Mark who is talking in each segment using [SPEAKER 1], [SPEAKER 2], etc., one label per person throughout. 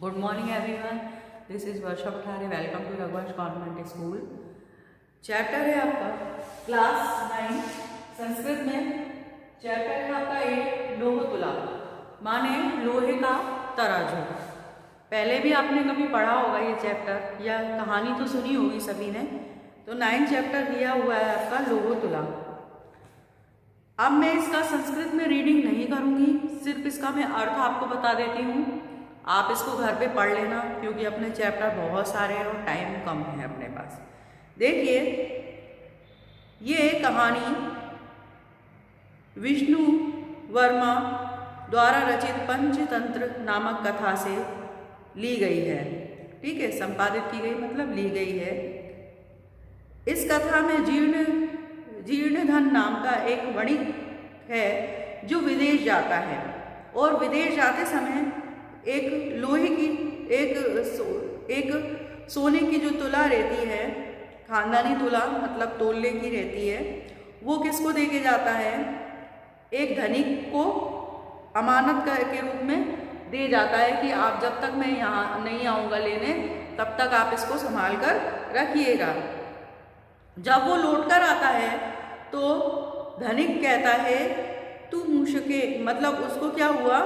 [SPEAKER 1] Good morning everyone, this is Varsha Pathare. Welcome to Raghuvansh convent school. Chapter है आपका class 9 Sanskrit में। Chapter है आपका 8 लोह तुला, माने लोहे का तराजू। पहले भी आपने कभी पढ़ा होगा ये चैप्टर या कहानी तो सुनी होगी सभी ने। तो 9 चैप्टर दिया हुआ है आपका लोह तुला। अब मैं इसका संस्कृत में रीडिंग नहीं करूंगी, सिर्फ इसका मैं अर्थ आपको बता देती हूँ। आप इसको घर पे पढ़ लेना, क्योंकि अपने चैप्टर बहुत सारे हैं और टाइम कम है अपने पास। देखिए, ये कहानी विष्णु वर्मा द्वारा रचित पंचतंत्र नामक कथा से ली गई है। ठीक है, संपादित की गई मतलब ली गई है। इस कथा में जीर्णधन नाम का एक वणिक है जो विदेश जाता है, और विदेश जाते समय एक लोहे की एक सोने की जो तुला रहती है, खानदानी तुला मतलब तोलने की रहती है, वो किसको दे के जाता है? एक धनिक को अमानत के रूप में दे जाता है कि आप जब तक मैं यहाँ नहीं आऊँगा लेने, तब तक आप इसको संभाल कर रखिएगा। जब वो लौट कर आता है तो धनिक कहता है तू मूषके, मतलब उसको क्या हुआ?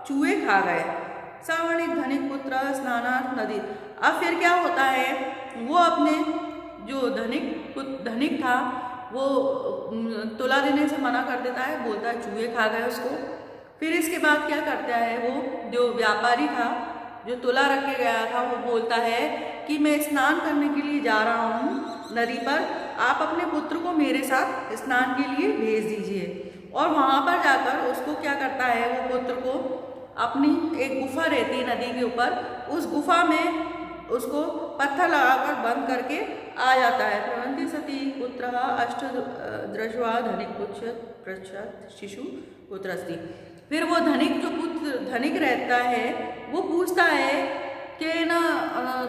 [SPEAKER 1] चूहे खा गए। सवर्णिक धनिक पुत्र स्नानार्थ नदी। अब फिर क्या होता है, वो अपने जो धनिक था वो तुला देने से मना कर देता है, बोलता है चूहे खा गए उसको। फिर इसके बाद क्या करता है, वो जो व्यापारी था जो तुला रख के गया था, वो बोलता है कि मैं स्नान करने के लिए जा रहा हूँ नदी पर, आप अपने पुत्र को मेरे साथ स्नान के लिए भेज दीजिए। और वहाँ पर जाकर उसको क्या करता है, वो पुत्र को अपनी एक गुफा रहती है नदी के ऊपर, उस गुफा में उसको पत्थर लगाकर बंद करके आ जाता है। प्रवंती सती पुत्र अष्ट दृश्वा धनिक पुत्र पृच्छत शिशु पुत्रस्ति। फिर वो धनिक जो पुत्र धनिक रहता है वो पूछता है कि ना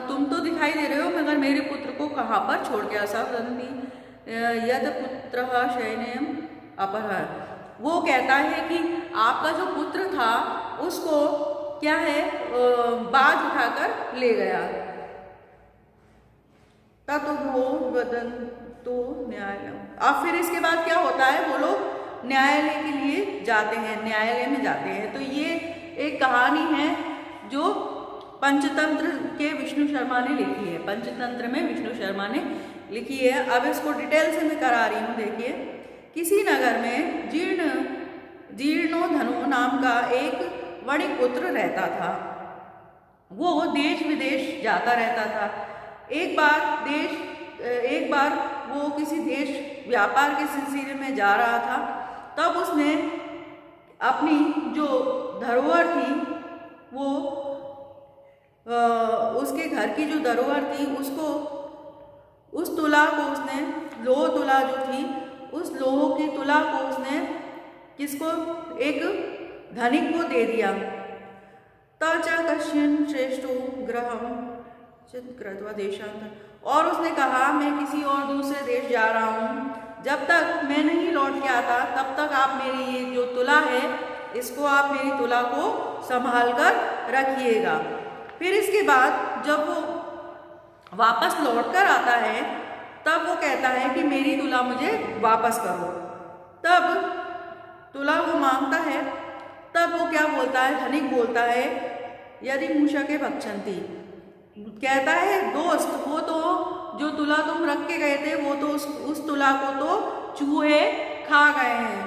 [SPEAKER 1] तुम तो दिखाई दे रहे हो, मगर मेरे पुत्र को कहाँ पर छोड़ गया? सब यद पुत्र शयनम अपहर। वो कहता है कि आपका जो पुत्र था उसको क्या है, बाज उठाकर ले गया। तब वो वदन तो न्यायालय। अब फिर इसके बाद क्या होता है, वो लोग न्यायालय के लिए जाते हैं, न्यायालय में जाते हैं। तो ये एक कहानी है जो पंचतंत्र के विष्णु शर्मा ने लिखी है। पंचतंत्र में विष्णु शर्मा ने लिखी है। अब इसको डिटेल से मैं करा रही हूँ। देखिए, किसी नगर में जीर्णोधनु नाम का एक वणिक पुत्र रहता था। वो देश विदेश जाता रहता था। एक बार वो किसी देश व्यापार के सिलसिले में जा रहा था। तब उसने अपनी जो धरोहर थी, वो उसके घर की जो धरोहर थी, उसको उस तुला को उसने, लोह तुला जो थी, उस लोह की तुला को उसने किसको? एक धनिक को दे दिया। तचा कश्यन श्रेष्ठो ग्रहम कृत्वा देशांतर। और उसने कहा मैं किसी और दूसरे देश जा रहा हूँ, जब तक मैं नहीं लौट के आता तब तक आप मेरी ये जो तुला है, इसको आप मेरी तुला को संभाल कर रखिएगा। फिर इसके बाद जब वो वापस लौट कर आता है, तब वो कहता है कि मेरी तुला मुझे वापस करो। तब तुला वो मांगता है, तब वो क्या बोलता है, धनिक बोलता है यदि मूषके भक्षन्ति। कहता है दोस्त, वो तो जो तुला तुम रख के गए थे, वो तो उस तुला को तो चूहे खा गए हैं।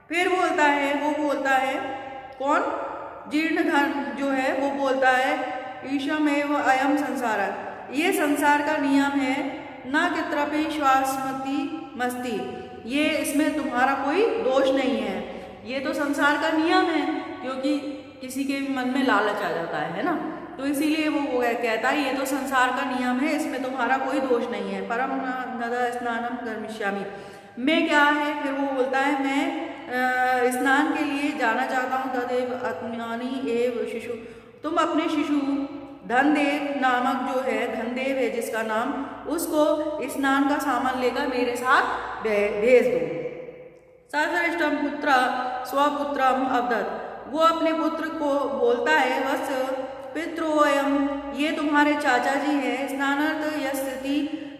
[SPEAKER 1] फिर वो बोलता है कौन? जीर्णधन जो है वो बोलता है ईशमेव अयम संसार। ये संसार का नियम है, न कित्रपि श्वासमति मस्ती। ये इसमें तुम्हारा कोई दोष नहीं है, ये तो संसार का नियम है, क्योंकि किसी के भी मन में लालच आ जाता है ना। तो इसीलिए वो कहता है ये तो संसार का नियम है, इसमें तुम्हारा कोई दोष नहीं है। परम नदा स्नानम कर्मिष्यामि। मैं क्या है, फिर वो बोलता है मैं स्नान के लिए जाना चाहता हूँ। तदेव आत्मनि एव शिशु। तुम अपने शिशु धनदेव नामक जो है, धनदेव है जिसका नाम, उसको स्नान का सामान लेकर मेरे साथ भेज दो। सश्रेष्ठम पुत्र स्वपुत्रम अवदत्। वो अपने पुत्र को बोलता है, वत्स पितृोऽयं, ये तुम्हारे चाचा जी हैं, स्नानार्थ यस्ति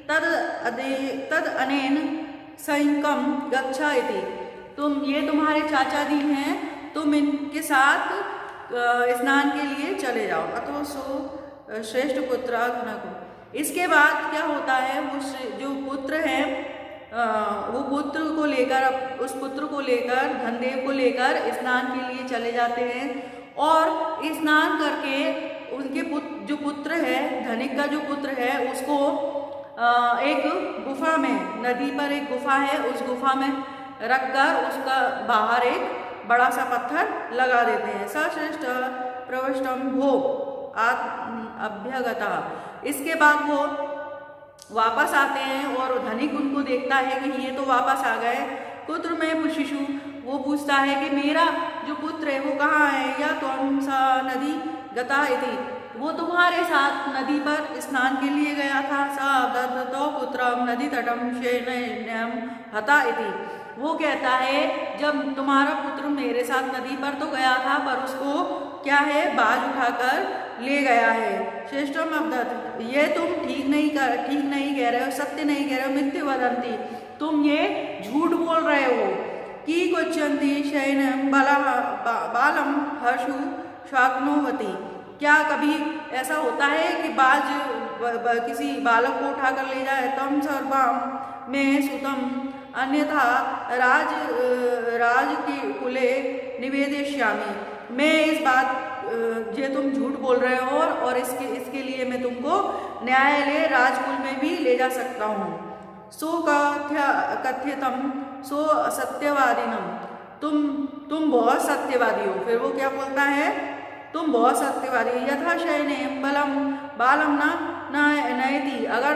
[SPEAKER 1] तद अनेन संकम गच्छा इति, ये तुम्हारे चाचा जी हैं, तुम इनके साथ स्नान के लिए चले जाओ। अतो सो श्रेष्ठ पुत्र घनक। इसके बाद क्या होता है, वो जो पुत्र है वो पुत्र को लेकर, उस पुत्र को लेकर, धनदेव को लेकर स्नान के लिए चले जाते हैं और स्नान करके उनके जो पुत्र है, धनिक का जो पुत्र है, उसको एक गुफा में, नदी पर एक गुफा है, उस गुफा में रखकर उसका बाहर एक बड़ा सा पत्थर लगा देते हैं। सश्रेष्ठ प्रविष्टम भो अभ्यगता। इसके बाद वो वापस आते हैं और धनिक उनको देखता है कि ये तो वापस आ गए। पुत्र में शिशु, वो पूछता है कि मेरा जो पुत्र है वो कहाँ है, या त्वं सा नदी गता इति, वो तुम्हारे साथ नदी पर स्नान के लिए गया था। सा दत्तो पुत्रम नदी तटम शयनम हता इति, वो कहता है जब तुम्हारा पुत्र मेरे साथ नदी पर तो गया था, पर उसको क्या है, बाज उठाकर ले गया है। श्रेष्ठम अवदत, ये तुम ठीक नहीं कह रहे हो, सत्य नहीं कह रहे हो। मिथ्य वदंती, तुम ये झूठ बोल रहे हो। की गच्छन्ति शयनम बालम हर्षु शाक्नोवती, क्या कभी ऐसा होता है कि बाज किसी बालक को उठाकर ले जाए। तम सर्वम में सुतम अन्यथा राज की कुले निवेदिष्यामि, मैं इस बात ये तुम झूठ बोल रहे हो और इसके लिए मैं तुमको न्यायालय राजकुल में भी ले जा सकता हूँ। सो कथ्यतम सो सत्यवादिनम, तुम बहुत सत्यवादी हो। फिर वो क्या बोलता है, तुम बहुत सत्यवादी। यथा शयने बलम बालम न नयति, अगर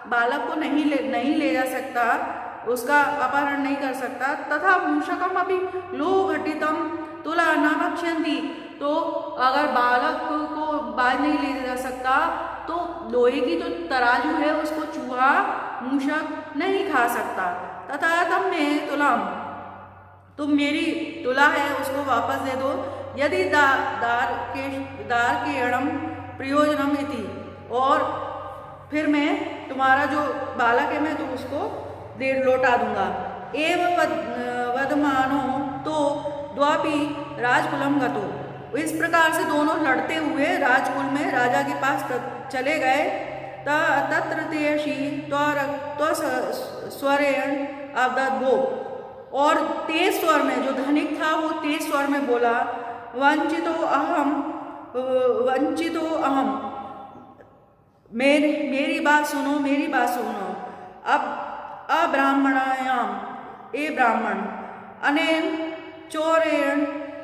[SPEAKER 1] बालक को नहीं ले जा सकता, उसका अपहरण नहीं कर सकता। तथा मूषकम अभी लो घटितम तुला न भक्ष्यन्ति, तो अगर बालक को बाज नहीं ले जा सकता तो लोहे की जो तराजू है उसको चूहा मूषक नहीं खा सकता। तथा तम में तुलाम, तुम मेरी तुला है उसको वापस दे दो। यदि दार के अणम प्रयोजनम इति, और फिर मैं तुम्हारा जो बालक है मैं तो उसको लौटा दूंगा। एवं वदमानो तो द्वापि राजकुलम गतो, इस प्रकार से दोनों लड़ते हुए राजकुल में राजा के पास चले गए। तत्र तेयशी स्वरेण अवदत् भो, और तेज स्वर में, जो धनिक था वो तेज स्वर में बोला, वंचितो अहम, मेरी बात सुनो। अब अब्राह्मणायाम, ए ब्राह्मण, अनेन चोरेण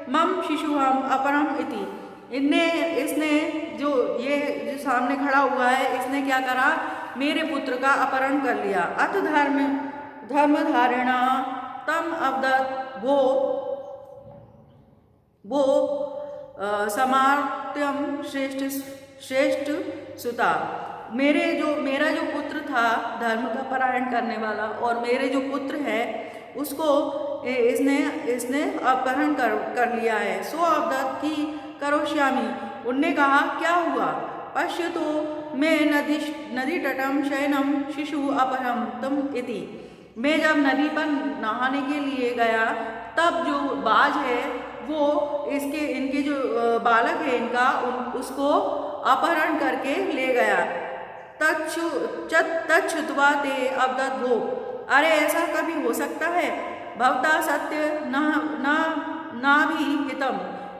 [SPEAKER 1] मम शिशुहम अपरम इति, इसने जो सामने खड़ा हुआ है, इसने क्या करा, मेरे पुत्र का अपहरण कर लिया। अथ धर्मधारिणा तम अवदत् वो समार्त्यम श्रेष्ठ सुता, मेरा जो पुत्र था धर्म का परायण करने वाला, और मेरे जो पुत्र है उसको इसने अपहरण कर लिया है। सो अवदत् की करोष्यामि, उनने कहा क्या हुआ। पश्यतो मैं नदी तटम शयनम शिशु अपहरम तम इति, मैं जब नदी पर नहाने के लिए गया तब जो बाज है वो इनके जो बालक है इनका उसको अपहरण करके ले गया। तच्छ्रुत्वा ते अवदत् भो, अरे ऐसा कभी हो सकता है। भवता सत्य ना भी हितम,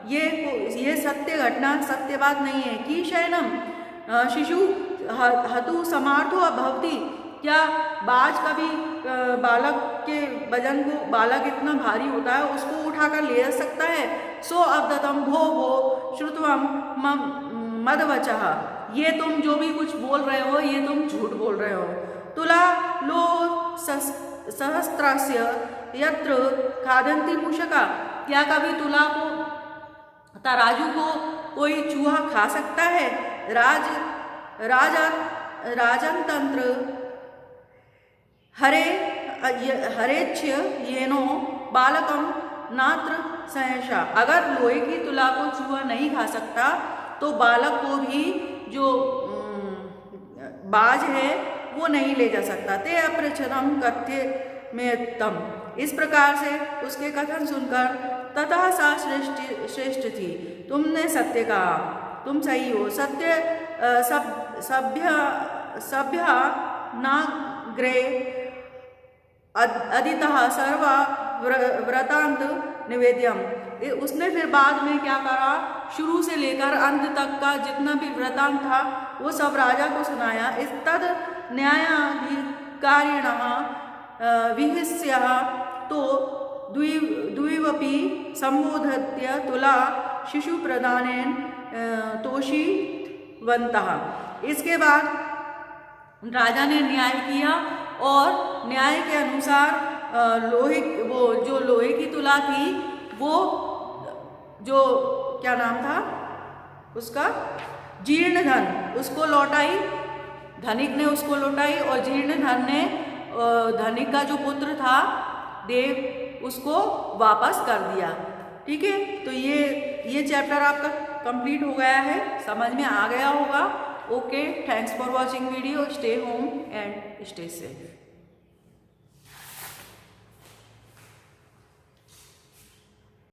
[SPEAKER 1] ये सत्य घटना, सत्य बात नहीं है। कि शयनम शिशु हतु समार्थो अभवति, क्या बाज कभी बालक के वजन को, बालक इतना भारी होता है उसको उठाकर ले जा सकता है। सो अवदतम भो श्रुत्वम मदवचः, ये तुम जो भी कुछ बोल रहे हो ये तुम झूठ बोल रहे हो। तुला लो सहस्त्रस्य यत्र खादन्ति मूषका, क्या कभी तुला को, तराजू को कोई चूहा खा सकता है। राजनतंत्र हरेच्छ येनो बालकम नात्र सहसा, अगर लोहे की तुला को चूहा नहीं खा सकता तो बालक को भी जो बाज है वो नहीं ले जा सकता। ते अपृच्छतम कथ्य में तम, इस प्रकार से उसके कथन सुनकर तथा सा श्रेष्ठ थी, तुमने सत्य कहा, तुम सही हो। सत्य सभ्य नाग्रे अदितः सर्वा व्रतांत निवेद्यम, उसने फिर बाद में क्या करा, शुरू से लेकर अंत तक का जितना भी वृतांत था वो सब राजा को सुनाया। इस तद न्यायाधिकारिणः विहिष्य तो द्विवपि संबोध्य तुला शिशु प्रदानेन तोषिवन्तः। इसके बाद राजा ने न्याय किया और न्याय के अनुसार लोहे की तुला थी वो जो क्या नाम था उसका, जीर्ण धन, उसको लौटाई, धनिक ने उसको लौटाई और जीर्ण धन ने धनिक का जो पुत्र था देव उसको वापस कर दिया। ठीक है, तो ये चैप्टर आपका कंप्लीट हो गया है, समझ में आ गया होगा। Okay, thanks for watching video, stay home and stay safe.